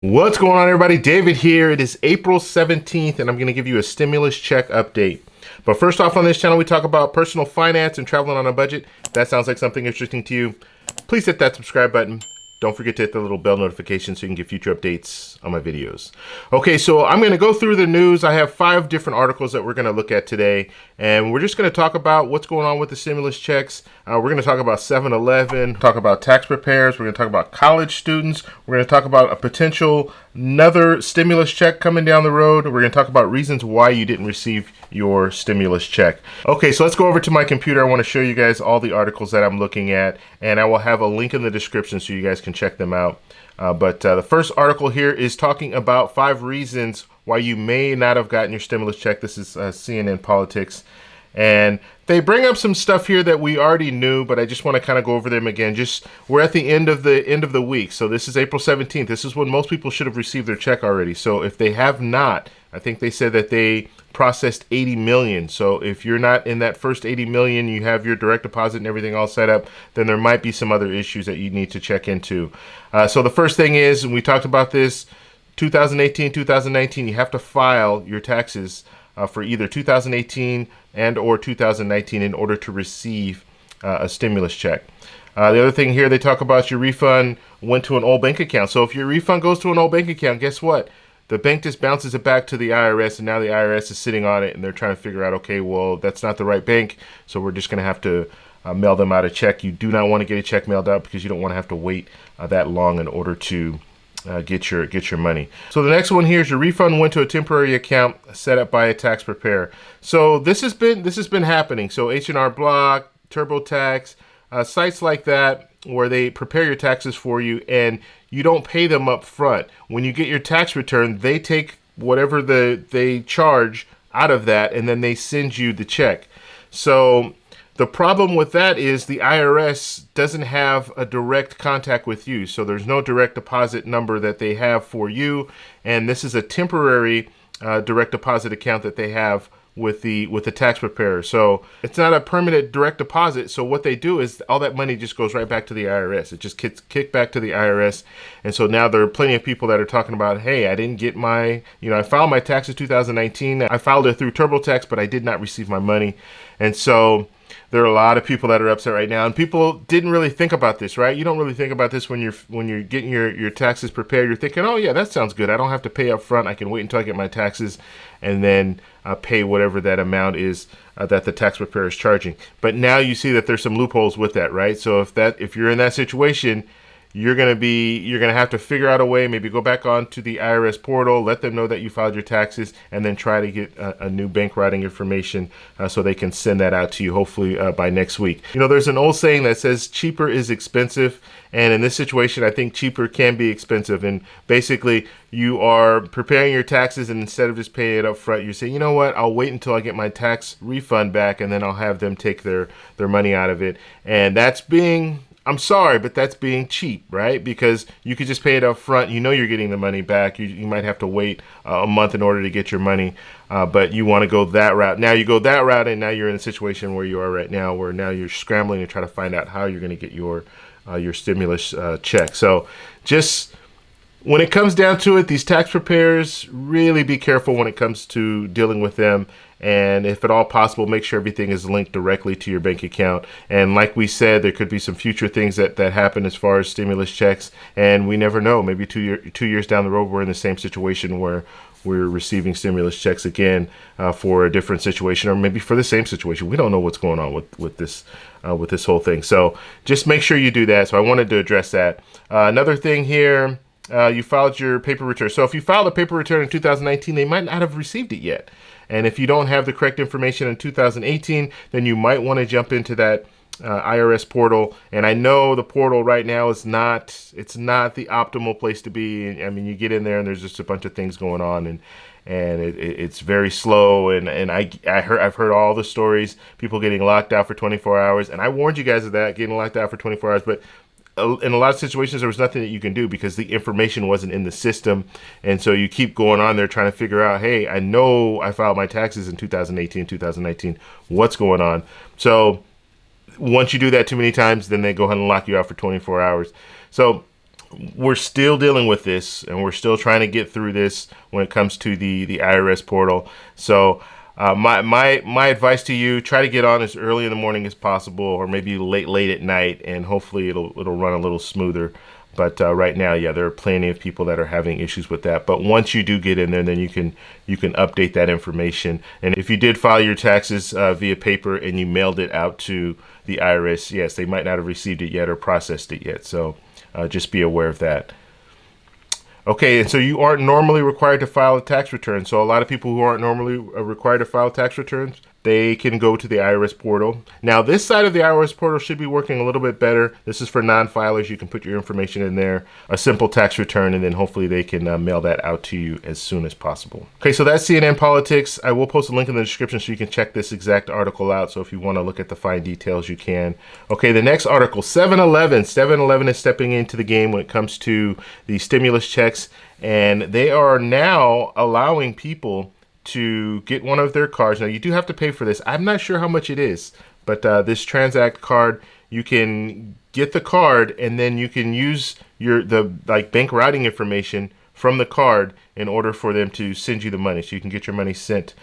What's going on, everybody? David here. It is April 17th, and I'm going to give you a stimulus check update. But first off, on this channel, we talk about personal finance and traveling on a budget. If that sounds like something interesting to you, please hit that subscribe button. Don't forget to hit the little bell notification so you can get future updates on my videos. Okay, so I'm going to go through the news. I have 5 different articles that we're going to look at today, and we're just going to talk about what's going on with the stimulus checks. We're going to talk about 7-Eleven, talk about tax preparers. We're going to talk about college students. We're going to talk about a potential another stimulus check coming down the road. We're going to talk about reasons why you didn't receive your stimulus check. Okay, so let's go over to my computer. I want to show you guys all the articles that I'm looking at, and I will have a link in the description so you guys can check them out. But the first article here is talking about 5 reasons why you may not have gotten your stimulus check. This is CNN Politics. And they bring up some stuff here that we already knew, but I just want to kind of go over them again. We're at the end of the week. So this is April 17th. This is when most people should have received their check already. So if they have not, I think they said that they processed 80 million. So if you're not in that first 80 million, you have your direct deposit and everything all set up, then there might be some other issues that you need to check into. So the first thing is, and we talked about this, 2018, 2019, you have to file your taxes for either 2018 and or 2019 in order to receive a stimulus check. The other thing here, they talk about your refund went to an old bank account. So if your refund goes to an old bank account, guess what? The bank just bounces it back to the IRS, and now the IRS is sitting on it, and they're trying to figure out, okay, well, that's not the right bank, so we're just going to have to mail them out a check. You do not want to get a check mailed out because you don't want to have to wait that long in order to get your money. So the next one here is your refund went to a temporary account set up by a tax preparer. So this has been happening. So H&R Block, TurboTax, sites like that where they prepare your taxes for you and you don't pay them up front. When you get your tax return, they take whatever they charge out of that and then they send you the check. So the problem with that is the IRS doesn't have a direct contact with you. So there's no direct deposit number that they have for you. And this is a temporary direct deposit account that they have with the tax preparer. So it's not a permanent direct deposit. So what they do is all that money just goes right back to the IRS. It just gets kicked back to the IRS. And so now there are plenty of people that are talking about, hey, I didn't get my, I filed my taxes 2019. I filed it through TurboTax, but I did not receive my money. And so there are a lot of people that are upset right now, and people didn't really think about this, right? You don't really think about this when you're getting your taxes prepared. You're thinking, oh yeah, that sounds good. I don't have to pay up front. I can wait until I get my taxes and then pay whatever that amount is that the tax preparer is charging. But now you see that there's some loopholes with that, right? So if you're in that situation, you're gonna have to figure out a way, maybe go back onto the IRS portal, let them know that you filed your taxes, and then try to get a new bank routing information so they can send that out to you, hopefully by next week. There's an old saying that says cheaper is expensive, and in this situation, I think cheaper can be expensive. And basically, you are preparing your taxes, and instead of just paying it up front, you're saying, you know what, I'll wait until I get my tax refund back, and then I'll have them take their money out of it. And I'm sorry, but that's being cheap, right? Because you could just pay it up front. You're getting the money back. You might have to wait a month in order to get your money, but you want to go that route. Now you go that route, and now you're in a situation where you are right now, where now you're scrambling to try to find out how you're going to get your stimulus check. So just when it comes down to it, these tax preparers, really be careful when it comes to dealing with them. And if at all possible, make sure everything is linked directly to your bank account. And like we said, there could be some future things that happen as far as stimulus checks. And we never know. Maybe 2 years down the road, we're in the same situation where we're receiving stimulus checks again for a different situation, or maybe for the same situation. We don't know what's going on with this whole thing. So just make sure you do that. So I wanted to address that. Another thing here. You filed your paper return. So if you filed a paper return in 2019, they might not have received it yet. And if you don't have the correct information in 2018, then you might want to jump into that IRS portal. And I know the portal right now it's not the optimal place to be. I mean, you get in there and there's just a bunch of things going on, and it's very slow. And I've heard all the stories, people getting locked out for 24 hours. And I warned you guys of that, getting locked out for 24 hours. But in a lot of situations, there was nothing that you can do because the information wasn't in the system. And so you keep going on there trying to figure out, hey, I know I filed my taxes in 2018, 2019. What's going on? So once you do that too many times, then they go ahead and lock you out for 24 hours. So we're still dealing with this, and we're still trying to get through this when it comes to the IRS portal. So my advice to you: try to get on as early in the morning as possible, or maybe late at night, and hopefully it'll run a little smoother. But right now, yeah, there are plenty of people that are having issues with that. But once you do get in there, then you can update that information. And if you did file your taxes via paper and you mailed it out to the IRS, yes, they might not have received it yet or processed it yet. So just be aware of that. Okay, and so you aren't normally required to file a tax return. So a lot of people who aren't normally required to file tax returns, they can go to the IRS portal. Now, this side of the IRS portal should be working a little bit better. This is for non-filers. You can put your information in there, a simple tax return, and then hopefully they can mail that out to you as soon as possible. Okay, so that's CNN Politics. I will post a link in the description so you can check this exact article out. So if you want to look at the fine details, you can. Okay, the next article, 7-Eleven. 7-Eleven is stepping into the game when it comes to the stimulus checks, and they are now allowing people to get one of their cards. Now, you do have to pay for this. I'm not sure how much it is, but this Transact card, you can get the card and then you can use the bank routing information from the card in order for them to send you the money. So you can get your money sent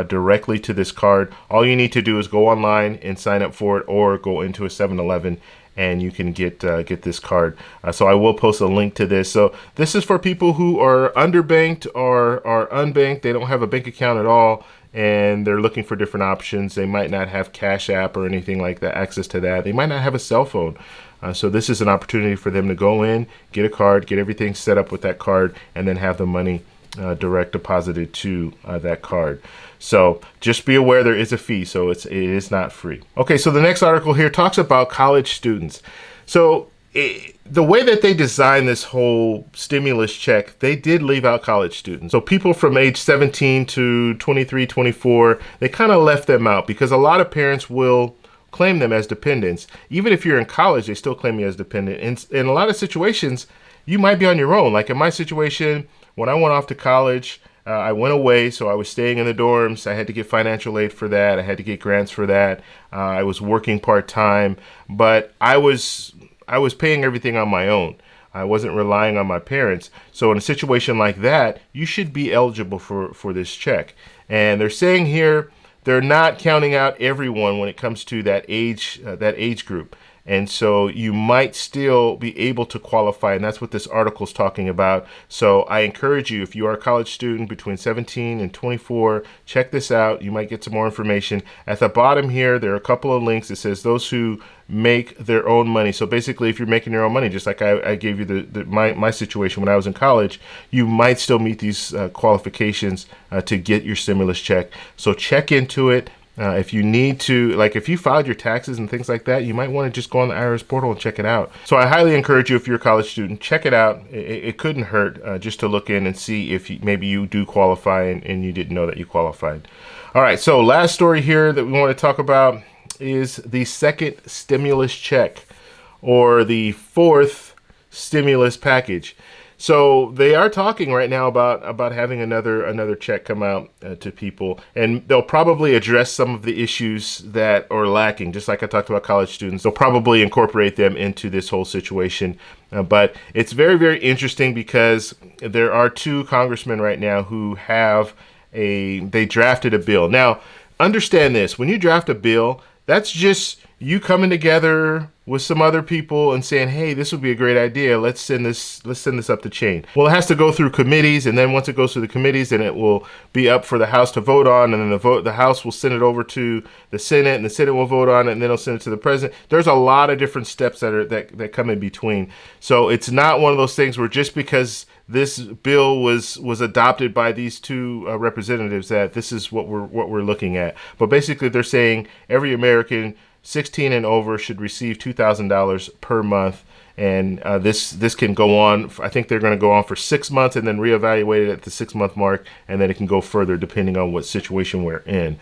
directly to this card. All you need to do is go online and sign up for it, or go into a 7-Eleven and you can get this card. So I will post a link to this. So this is for people who are underbanked or are unbanked. They don't have a bank account at all, and they're looking for different options. They might not have Cash App or anything like that, access to that. They might not have a cell phone. So this is an opportunity for them to go in, get a card, get everything set up with that card, and then have the money direct deposited to that card. So just be aware there is a fee, so it is not free. Okay, so the next article here talks about college students. So the way that they designed this whole stimulus check, they did leave out college students. So people from age 17 to 23, 24, they kind of left them out because a lot of parents will claim them as dependents. Even if you're in college, they still claim you as dependent. In a lot of situations, you might be on your own. Like in my situation, when I went off to college, I went away, so I was staying in the dorms. I had to get financial aid for that. I had to get grants for that. I was working part-time, but I was paying everything on my own. I wasn't relying on my parents. So in a situation like that, you should be eligible for this check. And they're saying here they're not counting out everyone when it comes to that age group. And so you might still be able to qualify, and that's what this article is talking about. So I encourage you, if you are a college student between 17 and 24, check this out. You might get some more information. At the bottom here, there are a couple of links. It says those who make their own money. So basically, if you're making your own money, just like I gave you my situation when I was in college, you might still meet these qualifications to get your stimulus check. So check into it. If you need to, like if you filed your taxes and things like that, you might want to just go on the IRS portal and check it out. So I highly encourage you, if you're a college student, check it out. It couldn't hurt just to look in and see if maybe you do qualify and you didn't know that you qualified. All right, so last story here that we want to talk about is the second stimulus check, or the fourth stimulus package. So they are talking right now about having another check come out to people, and they'll probably address some of the issues that are lacking. Just like I talked about college students, they'll probably incorporate them into this whole situation. But it's very, very interesting because there are two congressmen right now who they drafted a bill. Now, understand this: when you draft a bill, that's just you coming together with some other people and saying, hey, this would be a great idea. Let's send this up the chain. Well, it has to go through committees, and then once it goes through the committees, then it will be up for the House to vote on, and then the House will send it over to the Senate, and the Senate will vote on it, and then they'll send it to the President. There's a lot of different steps that come in between. So it's not one of those things where just because this bill was adopted by these two representatives that this is what we're looking at. But basically, they're saying every American 16 and over should receive $2,000 per month, and this can go on. I think they're going to go on for 6 months and then reevaluate it at the 6-month mark, and then it can go further depending on what situation we're in.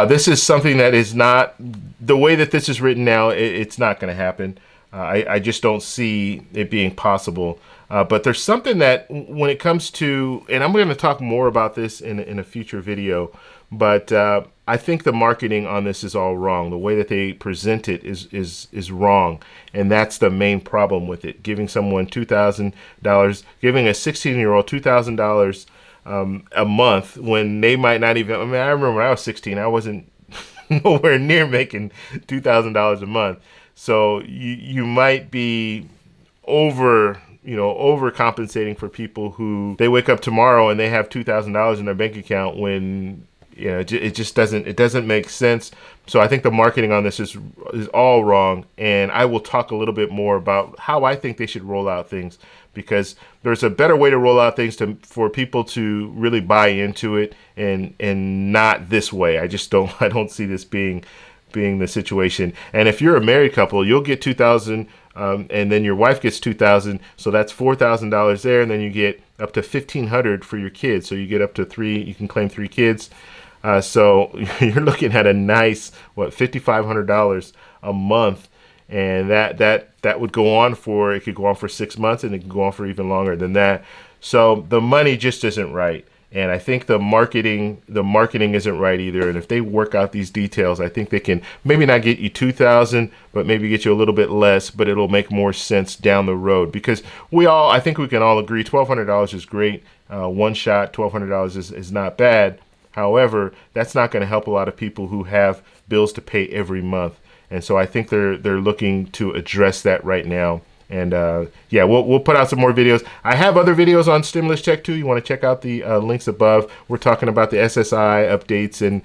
This is something that is not the way that this is written now. It's not going to happen. I just don't see it being possible. But there's something that when it comes to, and I'm going to talk more about this in a future video, but I think the marketing on this is all wrong. The way that they present it is wrong. And that's the main problem with it. Giving someone $2,000, giving a 16-year-old $2,000 a month when they might not even, I mean, I remember when I was 16, I wasn't nowhere near making $2,000 a month. So you might be overcompensating for people who they wake up tomorrow and they have $2,000 in their bank account when it just doesn't make sense. So I think the marketing on this is all wrong, and I will talk a little bit more about how I think they should roll out things, because there's a better way to roll out things for people to really buy into it, and not this way. I don't see this being the situation. And if you're a married couple, you'll get $2,000, and then your wife gets $2,000, so that's $4,000 there, and then you get up to $1,500 for your kids. So you get up to you can claim 3 kids. So you're looking at a nice, $5,500 a month, and that would go on it could go on for 6 months, and it can go on for even longer than that. So the money just isn't right. And I think the marketing isn't right either. And if they work out these details, I think they can maybe not get you $2,000, but maybe get you a little bit less, but it'll make more sense down the road. Because I think we can all agree $1,200 is great. One shot, $1,200 is not bad. However, that's not going to help a lot of people who have bills to pay every month. And so I think they're looking to address that right now. And yeah, we'll put out some more videos. I have other videos on stimulus check too. You want to check out the links above. We're talking about the SSI updates and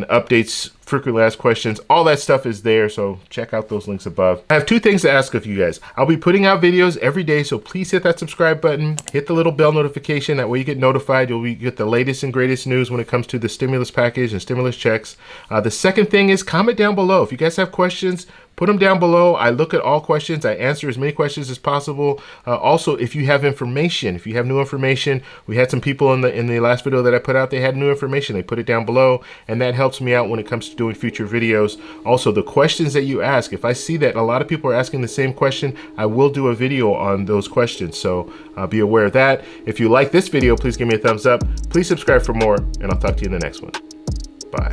updates, frequently asked questions. All that stuff is there, so check out those links above. I have 2 things to ask of you guys. I'll be putting out videos every day, so please hit that subscribe button. Hit the little bell notification. That way you get notified. You'll get the latest and greatest news when it comes to the stimulus package and stimulus checks. The second thing is comment down below. If you guys have questions, put them down below. I look at all questions. I answer as many questions as possible. Also, if you have information, if you have new information, we had some people in the last video that I put out, they had new information. They put it down below, and that helps me out when it comes to doing future videos. Also, the questions that you ask, if I see that a lot of people are asking the same question, I will do a video on those questions. So be aware of that. If you like this video, please give me a thumbs up. Please subscribe for more, and I'll talk to you in the next one. Bye.